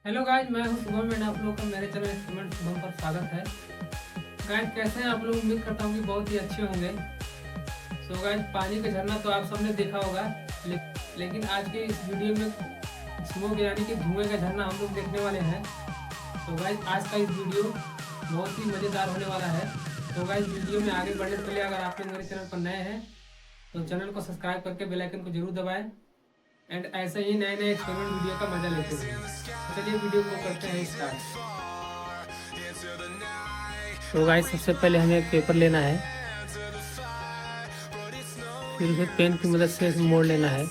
Hello guys, मैं हूं Shubham and आप लोग का मेरे चैनल एक्सपेरिमेंट शुभम पर स्वागत है। गाइज कैसे हैं आप लोग? उम्मीद करता हूं कि बहुत ही अच्छे होंगे। सो गाइज, पानी का झरना तो आप सबने देखा होगा, लेकिन आज के इस वीडियो में स्मोक यानी कि धुएं का झरना हम लोग देखने वाले हैं। तो गाइज आज का इस वीडियो बहुत ही मज़ेदार होने वाला है। तो गाइज वीडियो में आगे बढ़ने से पहले अगर आप लोग मेरे चैनल पर नए हैं तो चैनल को सब्सक्राइब करके बेल आइकन को जरूर दबाएं एंड ऐसे ही नए नए एक्सपेरिमेंट वीडियो का मजा लेते हैं। तो चलिए वीडियो को करते हैं स्टार्ट। तो गाइस सबसे पहले हमें एक पेपर लेना है, फिर उसे पेन की मदद से मोड़ लेना है।